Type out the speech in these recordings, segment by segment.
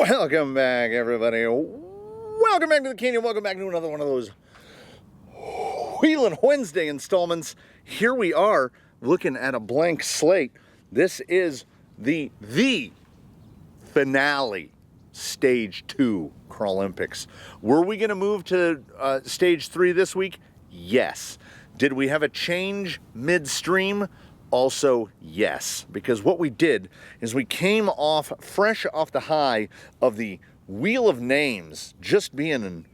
Welcome back, everybody. Welcome back to the Canyon. Welcome back to another one of those Wheelin' Wednesday installments. Here we are looking at a blank slate. This is the finale, Stage 2 Crawlympics. Were we going to move to Stage 3 this week? Yes. Did we have a change midstream? Also, yes, because what we did is we came off fresh off the high of the Wheel of Names, just being an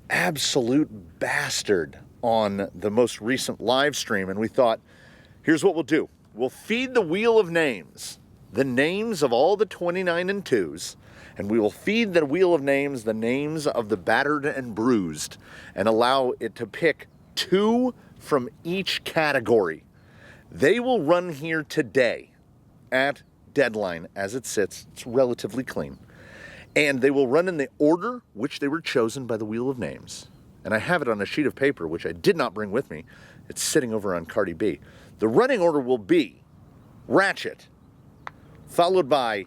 absolute bastard on the most recent live stream, and we thought, here's what we'll do. We'll feed the Wheel of Names the names of all the 29 and 2s, and we will feed the Wheel of Names the names of the battered and bruised, and allow it to pick 2 from each category. They will run here today at deadline as it sits. It's relatively clean. And they will run in the order which they were chosen by the Wheel of Names. And I have it on a sheet of paper, which I did not bring with me. It's sitting over on Cardi B. The running order will be Ratchet, followed by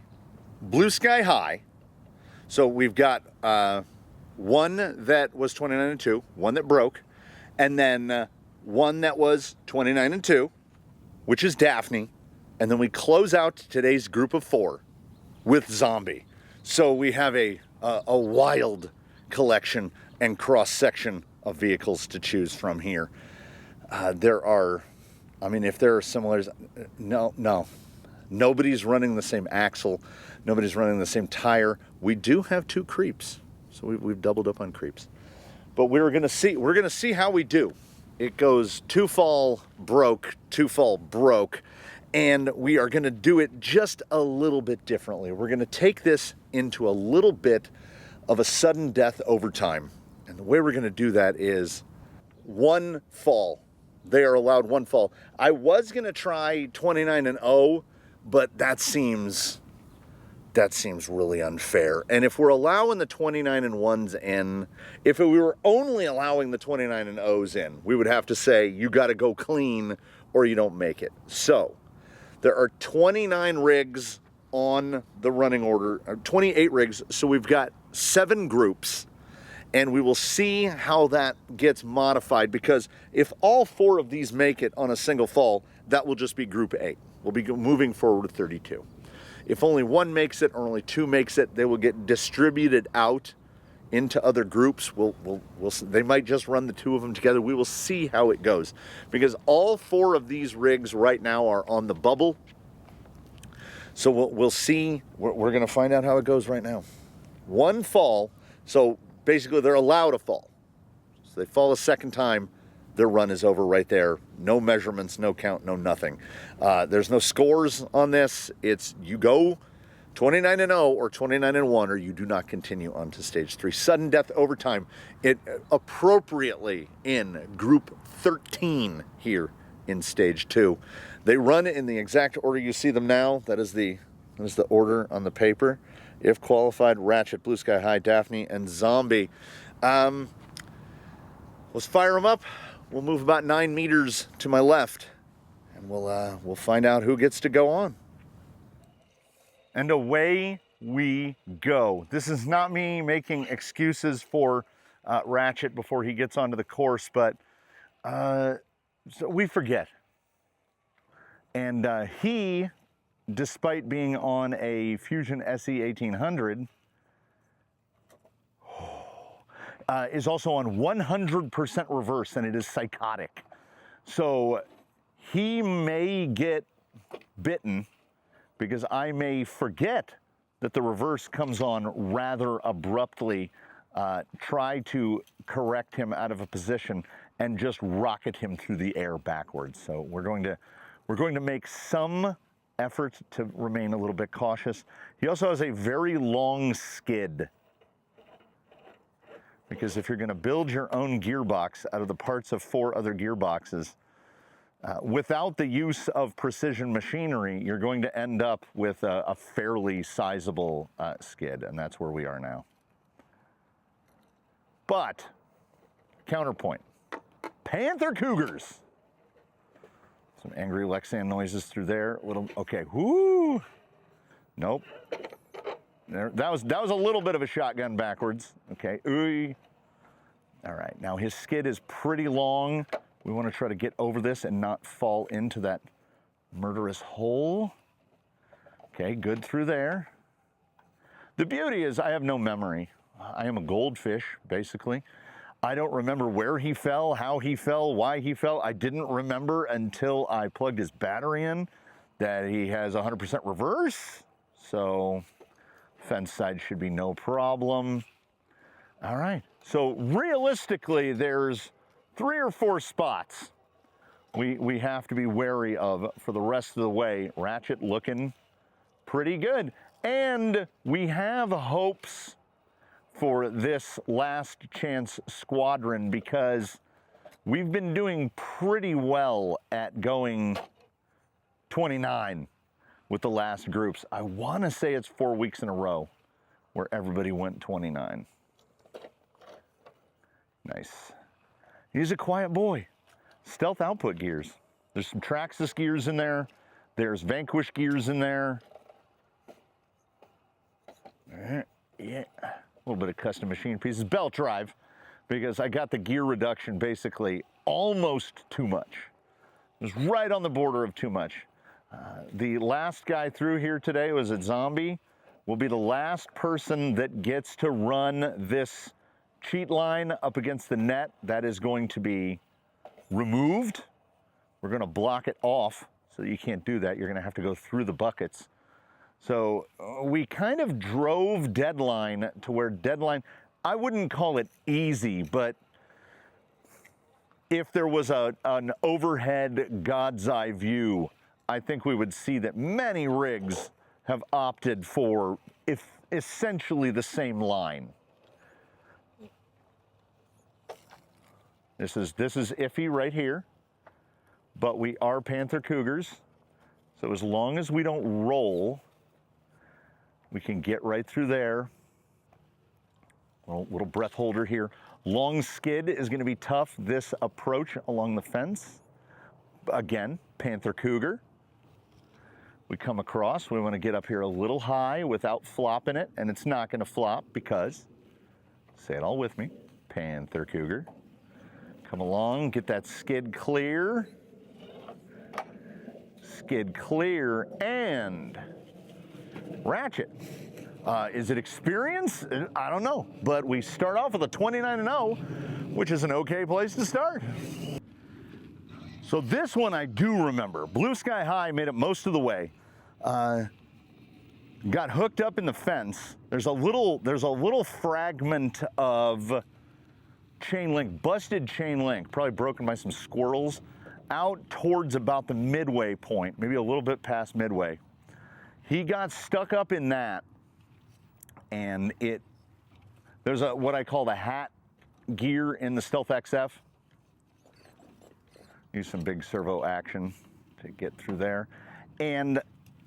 Blue Sky High. So we've got one that was 29 and 2, one that broke, and then one that was 29 and 2. Which is Daphne, and then we close out today's group of 4 with Zombie. So we have a wild collection and cross-section of vehicles to choose from here. If there are similars, no. Nobody's running the same axle. Nobody's running the same tire. We do have 2 creeps, so we've doubled up on creeps. But we're gonna see how we do. It goes 2 fall, broke, 2 fall, broke, and we are going to do it just a little bit differently. We're going to take this into a little bit of a sudden death overtime. And the way we're going to do that is 1 fall. They are allowed 1 fall. I was going to try 29 and 0, but that seems really unfair. And if we're allowing the 29 and 1s in, if we were only allowing the 29 and 0s in, we would have to say, you got to go clean or you don't make it. So there are 29 rigs on the running order, 28 rigs. So we've got 7 groups, and we will see how that gets modified, because if all 4 of these make it on a single fall, that will just be Group 8. We'll be moving forward to 32. If only 1 makes it or only 2 makes it, they will get distributed out into other groups. They might just run the 2 of them together. We will see how it goes, because all 4 of these rigs right now are on the bubble. So we'll see. We're going to find out how it goes right now. 1 fall. So basically they're allowed a fall. So they fall a second time, their run is over right there. No measurements, no count, no nothing. There's no scores on this. It's you go 29 and 0 or 29 and 1, or you do not continue on to Stage 3. Sudden death overtime. It appropriately in Group 13 here in Stage 2. They run in the exact order you see them now. That is the order on the paper. If qualified, Ratchet, Blue Sky High, Daphne, and Zombie. Let's fire them up. We'll move about 9 meters to my left, and we'll find out who gets to go on. And away we go. This is not me making excuses for Ratchet before he gets onto the course, but so we forget. And he, despite being on a Fusion SE 1800, is also on 100% reverse, and it is psychotic. So he may get bitten, because I may forget that the reverse comes on rather abruptly, try to correct him out of a position, and just rocket him through the air backwards. So we're going to make some effort to remain a little bit cautious. He also has a very long skid, because if you're going to build your own gearbox out of the parts of 4 other gearboxes, without the use of precision machinery, you're going to end up with a fairly sizable skid, and that's where we are now. But, counterpoint, Panther Cougars. Some angry Lexan noises through there. Okay, whoo! Nope. There, that was a little bit of a shotgun backwards. Okay, ooh. All right, now his skid is pretty long. We want to try to get over this and not fall into that murderous hole. Okay, good through there. The beauty is I have no memory. I am a goldfish, basically. I don't remember where he fell, how he fell, why he fell. I didn't remember until I plugged his battery in that he has 100% reverse. So fence side should be no problem. All right, so realistically, there's 3 or 4 spots we have to be wary of for the rest of the way. Ratchet looking pretty good. And we have hopes for this last chance squadron because we've been doing pretty well at going 29 with the last groups. I want to say it's 4 weeks in a row where everybody went 29. Nice. He's a quiet boy. Stealth output gears. There's some Traxxas gears in there. There's Vanquish gears in there. Yeah. A little bit of custom machine pieces. Belt drive, because I got the gear reduction basically almost too much. It was right on the border of too much. The last guy through here today was a zombie. Will be the last person that gets to run this cheat line up against the net. That is going to be removed. We're going to block it off so you can't do that. You're going to have to go through the buckets. So we kind of drove deadline to where deadline, I wouldn't call it easy, but if there was an overhead God's eye view, I think we would see that many rigs have opted for essentially the same line. This is iffy right here, but we are Panther Cougars. So as long as we don't roll, we can get right through there. Little breath holder here. Long skid is going to be tough. This approach along the fence. Again, Panther Cougar. We come across. We want to get up here a little high without flopping it, and it's not going to flop because, say it all with me, Panther Cougar. Come along, get that skid clear. Skid clear, and Ratchet. Is it experience? I don't know, but we start off with a 29-0, which is an okay place to start. So this one I do remember. Blue Sky High made it most of the way. Got hooked up in the fence. There's a little fragment of chain link, busted chain link, probably broken by some squirrels, out towards about the midway point, maybe a little bit past midway. He got stuck up in that, and there's what I call the hat gear in the Stealth XF. Use some big servo action to get through there. And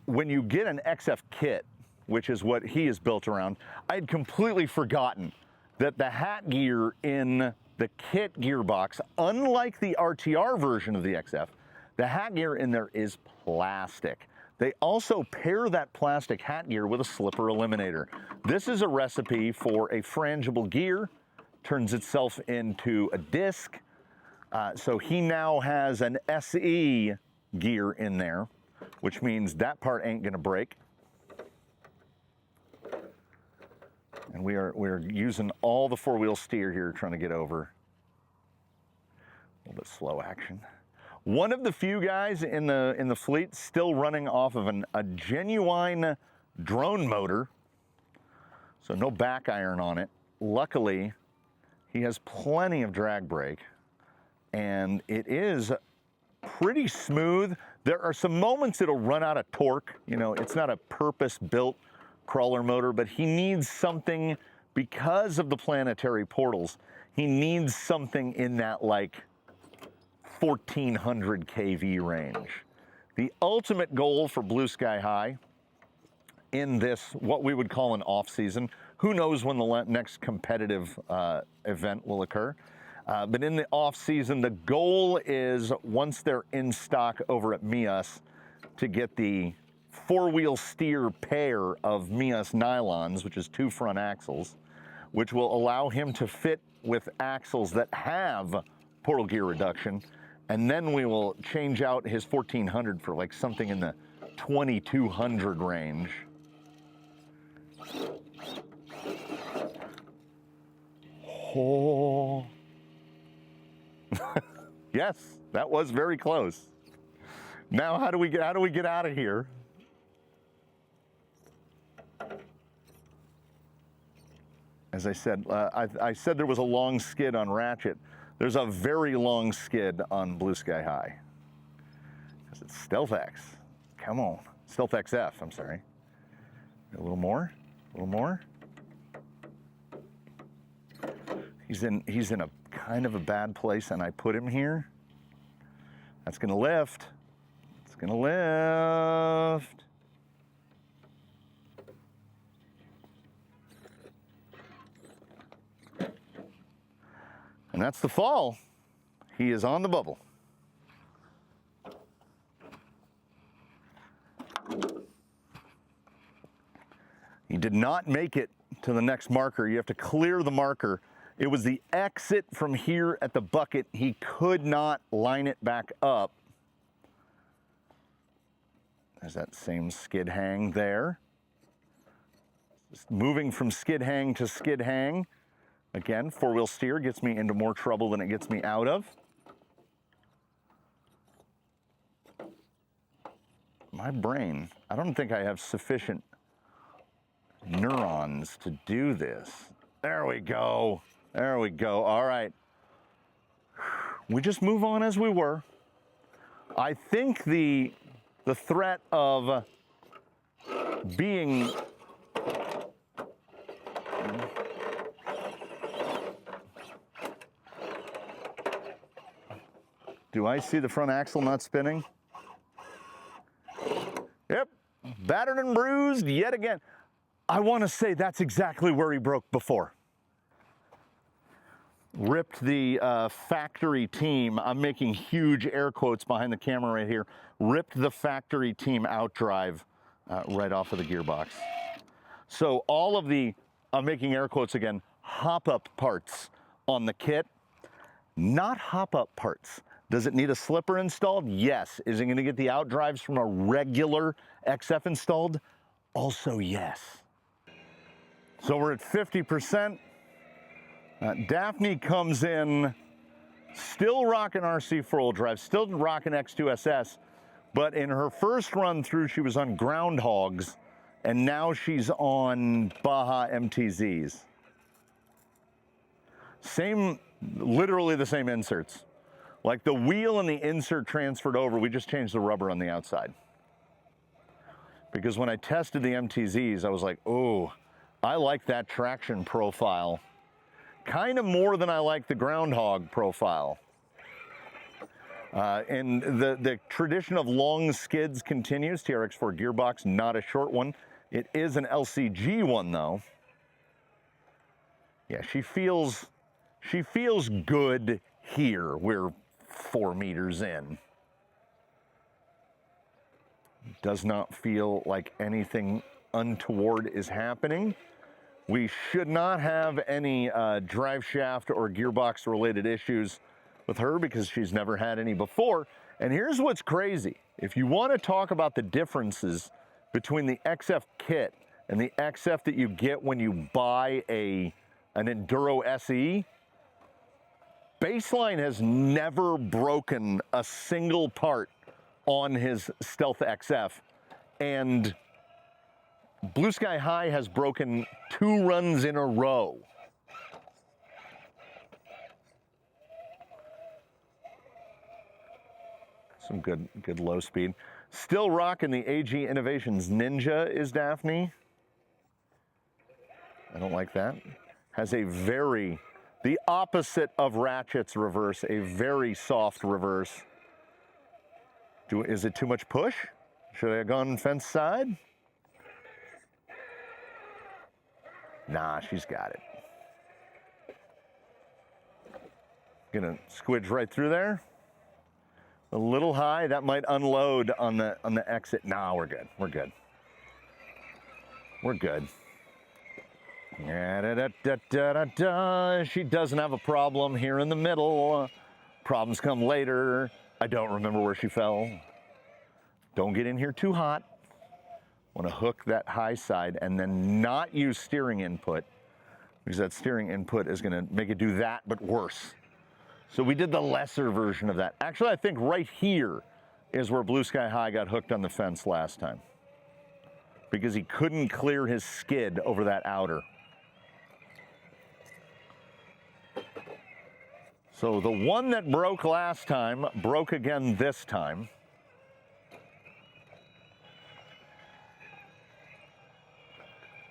when you get an XF kit, which is what he is built around, I had completely forgotten that the hat gear in the kit gearbox, unlike the RTR version of the XF, the hat gear in there is plastic. They also pair that plastic hat gear with a slipper eliminator. This is a recipe for a frangible gear, turns itself into a disc. So he now has an SE gear in there, which means that part ain't gonna break. And we're using all the four-wheel steer here trying to get over. A little bit slow action. One of the few guys in the fleet still running off of a genuine drone motor, so no back iron on it. Luckily, he has plenty of drag brake, and it is pretty smooth. There are some moments it'll run out of torque. You know, it's not a purpose-built crawler motor, but he needs something because of the planetary portals. He needs something in that like 1400 kV range. The ultimate goal for Blue Sky High in this, what we would call an off season, who knows when the next competitive event will occur, but in the off season, the goal is once they're in stock over at Mias to get the four-wheel steer pair of Mias nylons, which is 2 front axles, which will allow him to fit with axles that have portal gear reduction. And then we will change out his 1400 for like something in the 2200 range. Oh. Yes, that was very close. Now how do we get out of here? As I said, I said there was a long skid on Ratchet. There's a very long skid on Blue Sky High. Because it's Stealth X. Come on. Stealth XF, I'm sorry. A little more, a little more. He's in a kind of a bad place, and I put him here. That's gonna lift. It's gonna lift. And that's the fall. He is on the bubble. He did not make it to the next marker. You have to clear the marker. It was the exit from here at the bucket. He could not line it back up. There's that same skid hang there. Just moving from skid hang to skid hang. Again, four-wheel steer gets me into more trouble than it gets me out of. My brain, I don't think I have sufficient neurons to do this. There we go. There we go. All right. We just move on as we were. I think the threat of being Do I see the front axle not spinning? Yep, battered and bruised yet again. I want to say that's exactly where he broke before. Ripped the factory team. I'm making huge air quotes behind the camera right here. Ripped the factory team outdrive right off of the gearbox. So all of the, I'm making air quotes again, hop-up parts on the kit, not hop-up parts. Does it need a slipper installed? Yes. Is it going to get the outdrives from a regular XF installed? Also yes. So we're at 50%. Daphne comes in, still rocking RC four-wheel drive, still rocking X2SS, but in her first run through, she was on Groundhogs, and now she's on Baja MTZs. Same, literally the same inserts. Like the wheel and the insert transferred over, we just changed the rubber on the outside. Because when I tested the MTZs, I was like, oh, I like that traction profile. Kind of more than I like the Groundhog profile. And the tradition of long skids continues. TRX4 gearbox, not a short one. It is an LCG one though. Yeah, she feels good here. We're 4 meters in. Does not feel like anything untoward is happening. We should not have any drive shaft or gearbox related issues with her because she's never had any before. And here's what's crazy. If you want to talk about the differences between the XF kit and the XF that you get when you buy an Enduro SE, Baseline has never broken a single part on his Stealth XF. And Blue Sky High has broken 2 runs in a row. Some good low speed. Still rocking the AG Innovations Ninja is Daphne. I don't like that. Has a the opposite of Ratchet's reverse, a very soft reverse. Is it too much push? Should I have gone fence side? Nah, she's got it. Gonna squidge right through there. A little high. That might unload on the exit. Nah, we're good. We're good. We're good. Yeah, da, da, da, da, da. She doesn't have a problem here in the middle. Problems come later. I don't remember where she fell. Don't get in here too hot. Want to hook that high side and then not use steering input, because that steering input is going to make it do that, but worse. So we did the lesser version of that. Actually, I think right here is where Blue Sky High got hooked on the fence last time, because he couldn't clear his skid over that outer. So the one that broke last time broke again this time.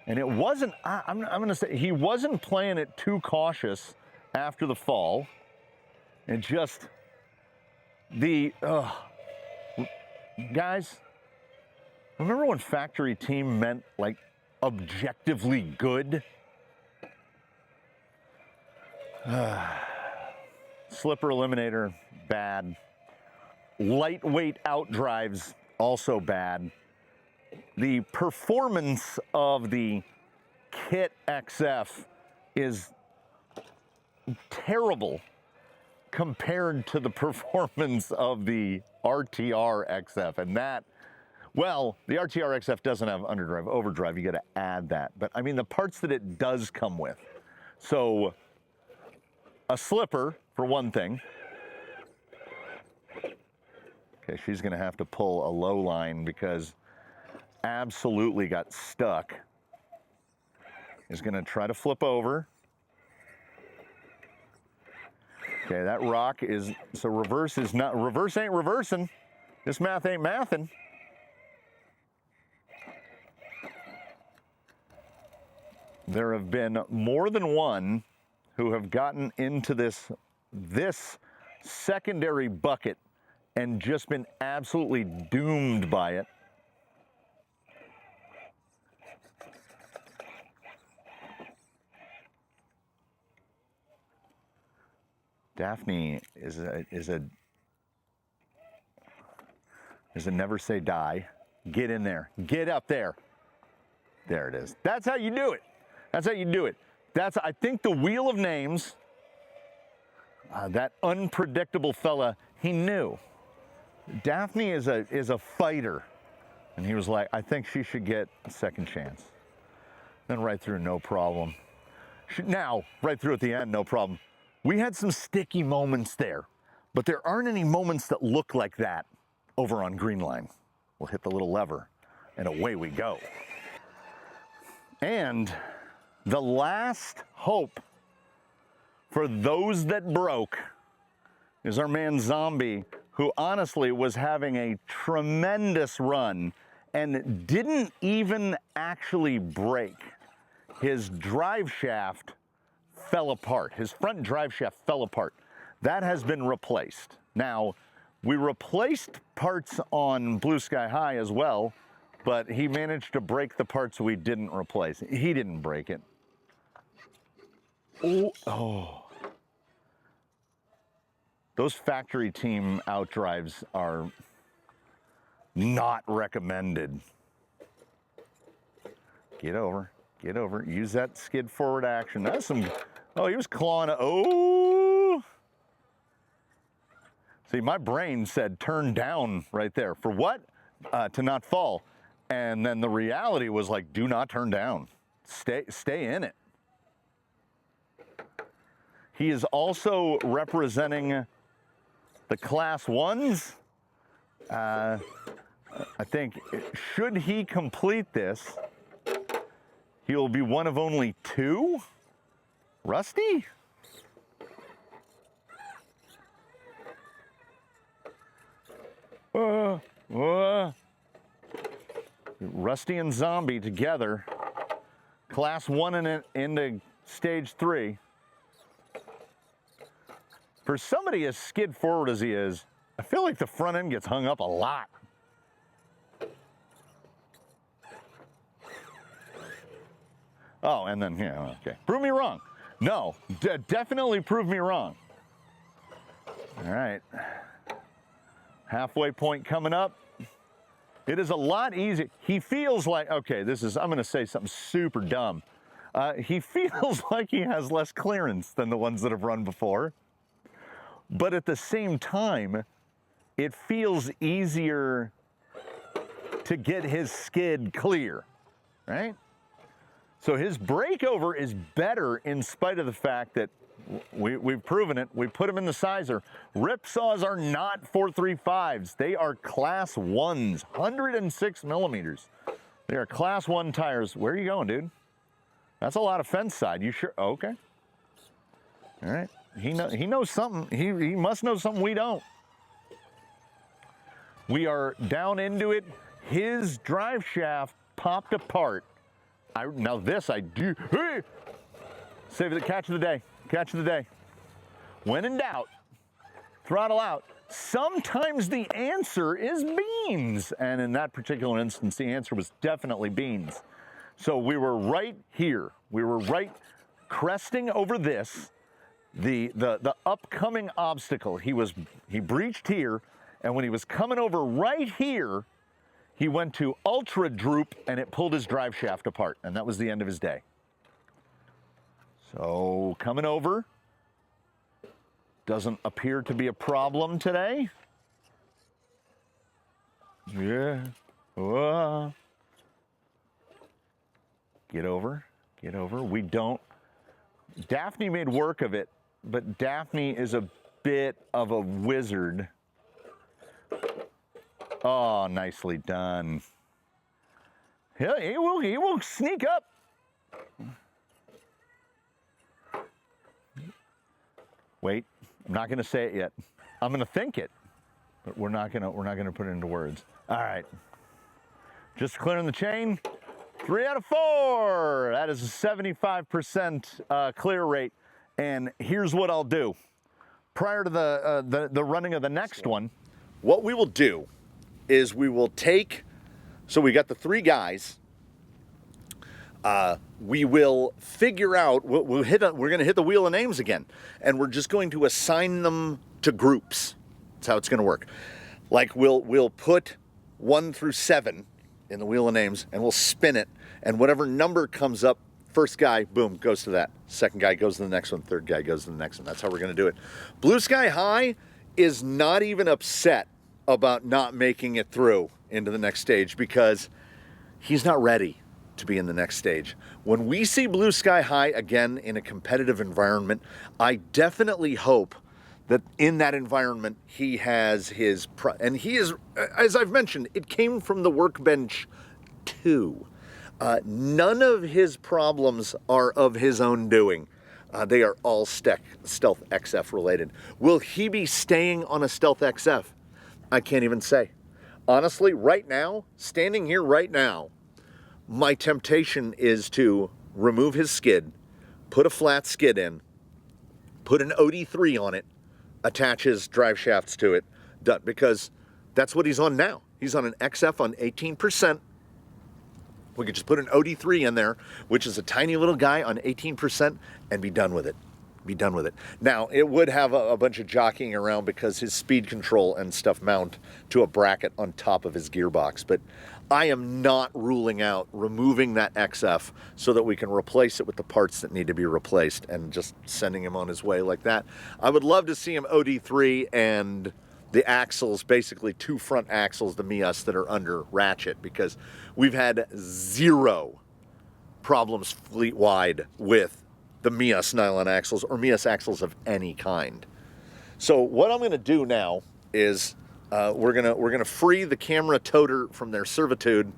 And it wasn't, I'm going to say, he wasn't playing it too cautious after the fall. And just guys, remember when factory team meant like objectively good? Slipper eliminator, bad. Lightweight outdrives, also bad. The performance of the Kit XF is terrible compared to the performance of the RTR XF. And that, well, the RTR XF doesn't have underdrive, overdrive. You got to add that. But I mean, the parts that it does come with. So a slipper, for one thing. Okay, she's going to have to pull a low line because absolutely got stuck. Is going to try to flip over. Okay, that rock is, so reverse is not, reverse ain't reversing. This math ain't mathing. There have been more than one who have gotten into this secondary bucket and just been absolutely doomed by it. Daphne is a never say die. Get in there. Get up there. There it is. That's how you do it. That's how you do it. That's, I think, the wheel of names. That unpredictable fella, he knew. Daphne is a fighter. And he was like, I think she should get a second chance. Then right through, no problem. Now, right through at the end, no problem. We had some sticky moments there, but there aren't any moments that look like that over on green line. We'll hit the little lever and away we go. And the last hope for those that broke is our man Zombie, who honestly was having a tremendous run and didn't even actually break. His drive shaft fell apart. His front drive shaft fell apart. That has been replaced. Now, we replaced parts on Blue Sky High as well, but he managed to break the parts we didn't replace. He didn't break it. Oh. Those factory team outdrives are not recommended. Get over. Get over. Use that skid forward action. That's some. Oh, he was clawing. Oh. See, my brain said turn down right there. For what? To not fall. And then the reality was like, do not turn down. Stay in it. He is also representing the Class 1s. I think, should he complete this, he will be one of only two. Rusty? Rusty and Zombie together. Class 1 into stage 3. For somebody as skid forward as he is, I feel like the front end gets hung up a lot. Oh, and then, yeah, okay. Prove me wrong. No, definitely prove me wrong. All right. Halfway point coming up. It is a lot easier. He feels like, okay, I'm going to say something super dumb. He feels like he has less clearance than the ones that have run before. But at the same time, it feels easier to get his skid clear, right? So his breakover is better in spite of the fact that we've proven it. We put him in the sizer. Ripsaws are not 435s. They are class 1s, 106 millimeters. They are class 1 tires. Where are you going, dude? That's a lot of fence side. You sure? Okay. All right. He knows something. He must know something we don't. We are down into it. His drive shaft popped apart. Now this I do. Hey! Save the catch of the day. Catch of the day. When in doubt, throttle out. Sometimes the answer is beans. And in that particular instance, the answer was definitely beans. So we were right here. We were right cresting over this, the upcoming obstacle. He breached here, and when he was coming over right here, he went to ultra droop and it pulled his drive shaft apart, and that was the end of his day. So coming over, doesn't appear to be a problem today. Yeah. Get over, get over. We don't. Daphne made work of it, but Daphne is a bit of a wizard. Oh, nicely done. He will sneak up. Wait, I'm not going to say it yet. I'm going to think it, but we're not going to put it into words. All right. Just clearing the chain. 3 out of 4. That is a 75% clear rate. And here's what I'll do. Prior to the running of the next one, what we will do is we will take, so we got the 3 guys. We will figure out, we're going to hit the wheel of names again, and we're just going to assign them to groups. That's how it's going to work. Like we'll put 1 through 7 in the wheel of names, and we'll spin it, and whatever number comes up, first guy, boom, goes to that. Second guy goes to the next one. Third guy goes to the next one. That's how we're going to do it. Blue Sky High is not even upset about not making it through into the next stage because he's not ready to be in the next stage. When we see Blue Sky High again in a competitive environment, I definitely hope that in that environment he has his, and he is, as I've mentioned, it came from the workbench too. None of his problems are of his own doing. They are all Stealth XF related. Will he be staying on a Stealth XF? I can't even say. Honestly, right now, standing here right now, my temptation is to remove his skid, put a flat skid in, put an OD3 on it, attach his drive shafts to it, done, because that's what he's on now. He's on an XF on 18%. We could just put an OD3 in there, which is a tiny little guy on 18%, and be done with it. Be done with it. Now, it would have a bunch of jockeying around because his speed control and stuff mount to a bracket on top of his gearbox, but I am not ruling out removing that XF so that we can replace it with the parts that need to be replaced and just sending him on his way like that. I would love to see him OD3 and the axles, basically 2 front axles, the Mias that are under Ratchet, because we've had 0 problems fleet-wide with the Mias nylon axles or Mias axles of any kind. So what I'm going to do now is we're gonna free the camera toter from their servitude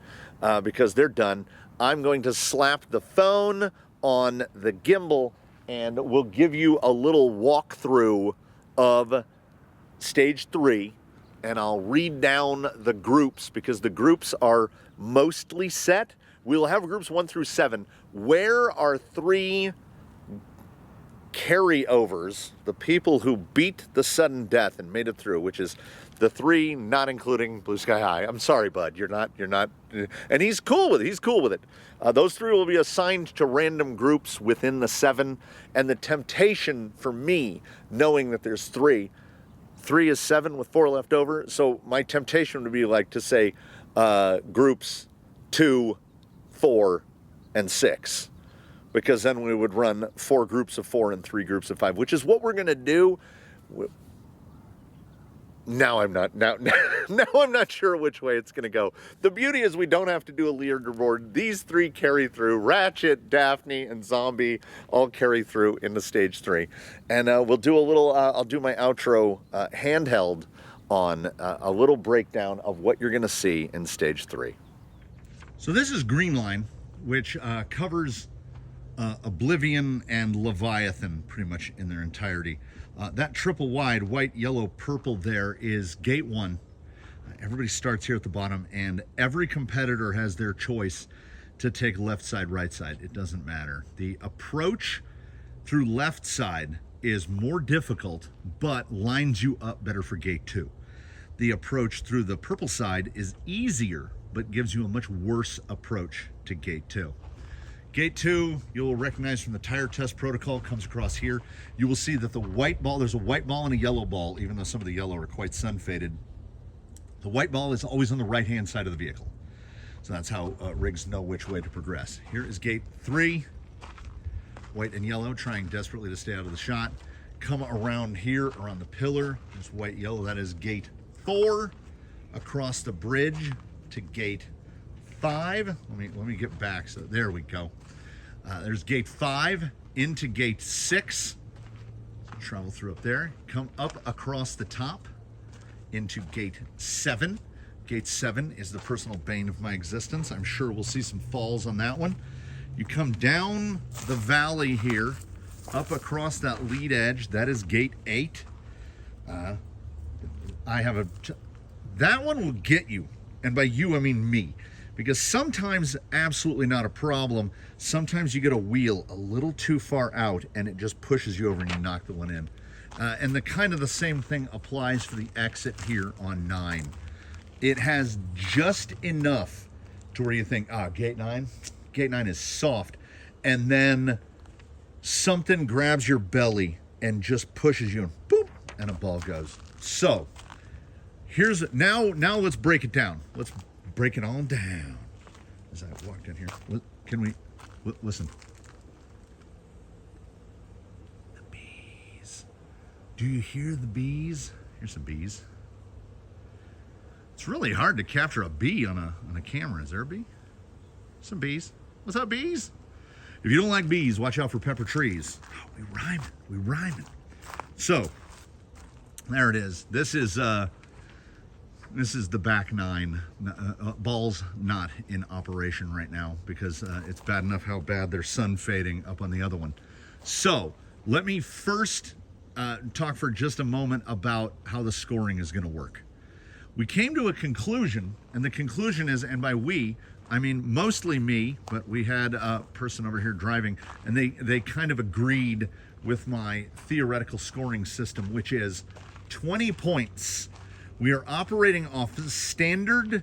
because they're done. I'm going to slap the phone on the gimbal and we'll give you a little walkthrough of stage 3, and I'll read down the groups because the groups are mostly set. We'll have groups 1 through 7. Where are 3 carryovers, the people who beat the sudden death and made it through, which is the 3 not including Blue Sky High. I'm sorry, bud, you're not, and he's cool with it. Those 3 will be assigned to random groups within the 7, and the temptation for me, knowing that there's 3, 3 is 7 with 4 left over. So my temptation would be like to say groups 2, 4, and 6. Because then we would run 4 groups of 4 and 3 groups of 5, which is what we're going to do. Now I'm not sure which way it's going to go. The beauty is we don't have to do a leaderboard. These 3 carry through. Ratchet, Daphne, and Zombie all carry through into stage 3. And we'll do a little, I'll do my outro handheld on a little breakdown of what you're going to see in stage 3. So this is Green Line, which covers Oblivion and Leviathan pretty much in their entirety. That triple wide, white, yellow, purple there is gate 1. Everybody starts here at the bottom, and every competitor has their choice to take left side, right side. It doesn't matter. The approach through left side is more difficult, but lines you up better for gate 2. The approach through the purple side is easier, but gives you a much worse approach to gate 2. Gate 2, you'll recognize from the tire test protocol, comes across here. You will see that the white ball, there's a white ball and a yellow ball, even though some of the yellow are quite sun faded. The white ball is always on the right-hand side of the vehicle. So that's how rigs know which way to progress. Here is gate 3, white and yellow, trying desperately to stay out of the shot. Come around here, around the pillar, there's white, yellow, that is gate 4. Across the bridge to gate 5. Let me get back. So there we go. There's gate 5 into gate 6. Travel through up there. Come up across the top into gate 7. Gate 7 is the personal bane of my existence. I'm sure we'll see some falls on that one. You come down the valley here, up across that lead edge. That is gate 8. That one will get you. And by you, I mean me. Because sometimes absolutely not a problem. Sometimes you get a wheel a little too far out and it just pushes you over and you knock the one in. And the same thing applies for the exit here on 9. It has just enough to where you think, gate 9? Gate 9 is soft. And then something grabs your belly and just pushes you and boop, and a ball goes. So, now let's break it down. Let's break it all down. As I walked in here, can we listen? The bees. Do you hear the bees? Here's some bees. It's really hard to capture a bee on a camera. Is there a bee? Some bees. What's up, bees? If you don't like bees, watch out for pepper trees. Oh, we rhyme it. So there it is. This is the back 9. Ball's not in operation right now because it's bad enough how bad they're sun fading up on the other one. So let me first talk for just a moment about how the scoring is going to work. We came to a conclusion, and the conclusion is, and by we, I mean mostly me, but we had a person over here driving, and they kind of agreed with my theoretical scoring system, which is 20 points. We are operating off the standard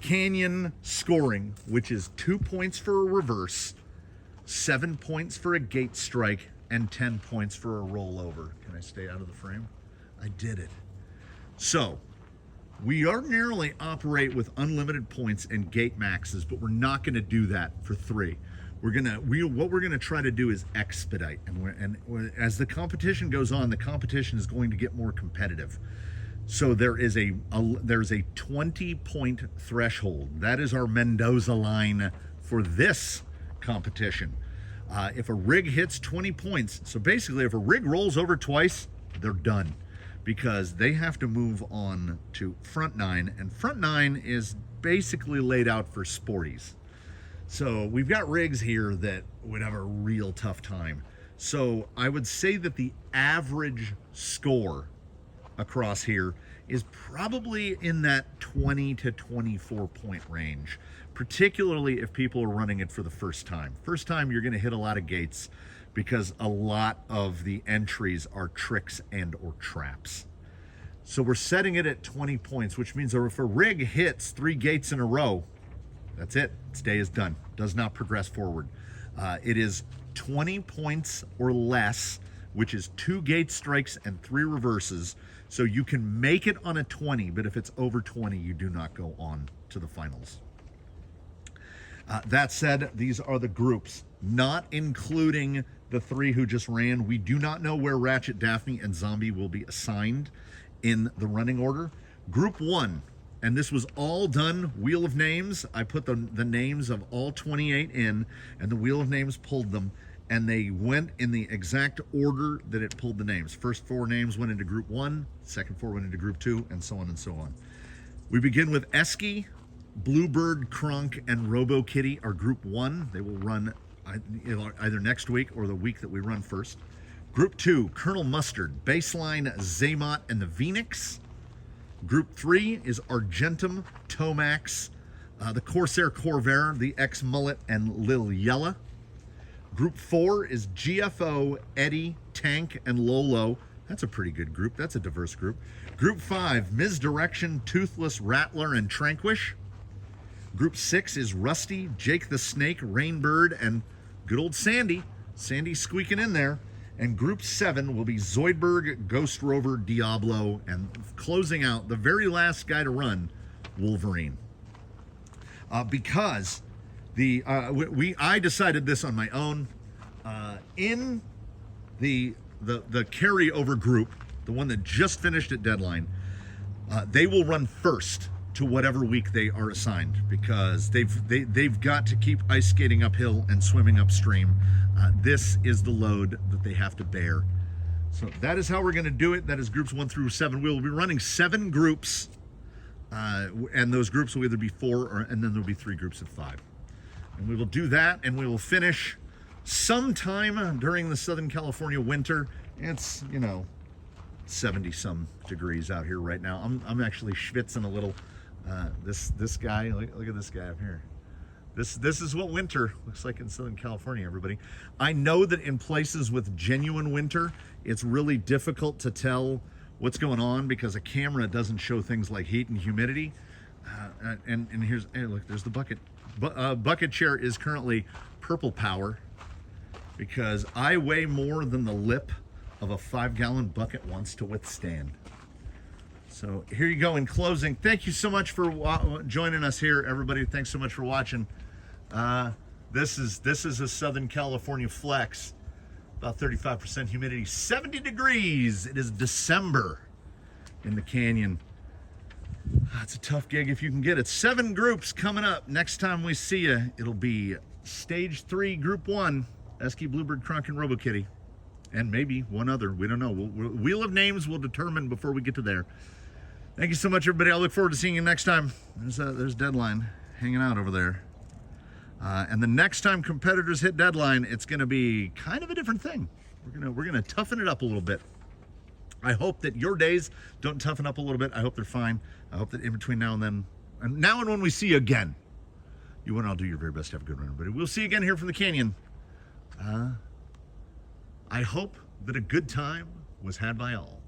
canyon scoring, which is 2 points for a reverse, 7 points for a gate strike, and 10 points for a rollover. Can I stay out of the frame? I did it. So, we ordinarily operate with unlimited points and gate maxes, but we're not going to do that for 3. What we're gonna try to do is expedite, and as the competition goes on, the competition is going to get more competitive. So there's a 20-point threshold. That is our Mendoza line for this competition. If a rig hits 20 points, so basically if a rig rolls over twice, they're done, because they have to move on to front 9, and front 9 is basically laid out for sporties. So we've got rigs here that would have a real tough time. So I would say that the average score across here is probably in that 20 to 24 point range, particularly if people are running it for the first time. First time, you're going to hit a lot of gates because a lot of the entries are tricks and or traps. So we're setting it at 20 points, which means that if a rig hits 3 gates in a row, that's it. Its day is done. Does not progress forward. It is 20 points or less which is 2 gate strikes and 3 reverses. So you can make it on a 20, but if it's over 20, you do not go on to the finals. That said, these are the groups, not including the 3 who just ran. We do not know where Ratchet, Daphne, and Zombie will be assigned in the running order. Group 1, and this was all done Wheel of Names. I put the names of all 28 in, and the Wheel of Names pulled them, and they went in the exact order that it pulled the names. First 4 names went into Group 1, second 4 went into Group 2, and so on and so on. We begin with Esky, Bluebird, Kronk, and RoboKitty are Group 1. They will run either next week or the week that we run first. Group 2, Colonel Mustard, Baseline, Zaymot, and the Phoenix. Group 3 is Argentum, Tomax, the Corsair Corvair, the X-Mullet, and Lil Yella. Group 4 is GFO, Eddie, Tank, and Lolo. That's a pretty good group. That's a diverse group. Group 5, Misdirection, Toothless, Rattler, and Tranquish. Group 6 is Rusty, Jake the Snake, Rainbird, and good old Sandy. Sandy squeaking in there. And Group 7 will be Zoidberg, Ghost Rover, Diablo, and closing out, the very last guy to run, Wolverine. Because I decided this on my own. In the carryover group, the one that just finished at deadline, they will run first to whatever week they are assigned, because they've got to keep ice skating uphill and swimming upstream. This is the load that they have to bear. So that is how we're going to do it. That is groups 1 through 7. We will be running 7 groups, and those groups will either be 4 and then there'll be 3 groups of 5. And we will do that, and we will finish sometime during the Southern California winter. It's 70 some degrees out here right now. I'm actually schwitzing a little. This guy, look at this guy up here. This is what winter looks like in Southern California, everybody. I know that in places with genuine winter, it's really difficult to tell what's going on because a camera doesn't show things like heat and humidity. And here's, hey, look, there's the bucket. Bucket chair is currently purple power because I weigh more than the lip of a 5-gallon bucket wants to withstand. So here you go in closing. Thank you so much for joining us here, everybody. Thanks so much for watching. This is a Southern California flex. About 35% humidity, 70 degrees. It is December in the canyon. It's a tough gig if you can get it. 7 groups coming up. Next time we see you, it'll be Stage 3, Group 1, Esky, Bluebird, Kronk, and RoboKitty. And maybe one other. We don't know. Wheel of Names will determine before we get to there. Thank you so much, everybody. I look forward to seeing you next time. There's Deadline hanging out over there. And the next time competitors hit Deadline, it's going to be kind of a different thing. We're gonna toughen it up a little bit. I hope that your days don't toughen up a little bit. I hope they're fine. I hope that in between now and then, and now and when we see you again, you and I'll do your very best to have a good run, everybody. We'll see you again here from the canyon. I hope that a good time was had by all.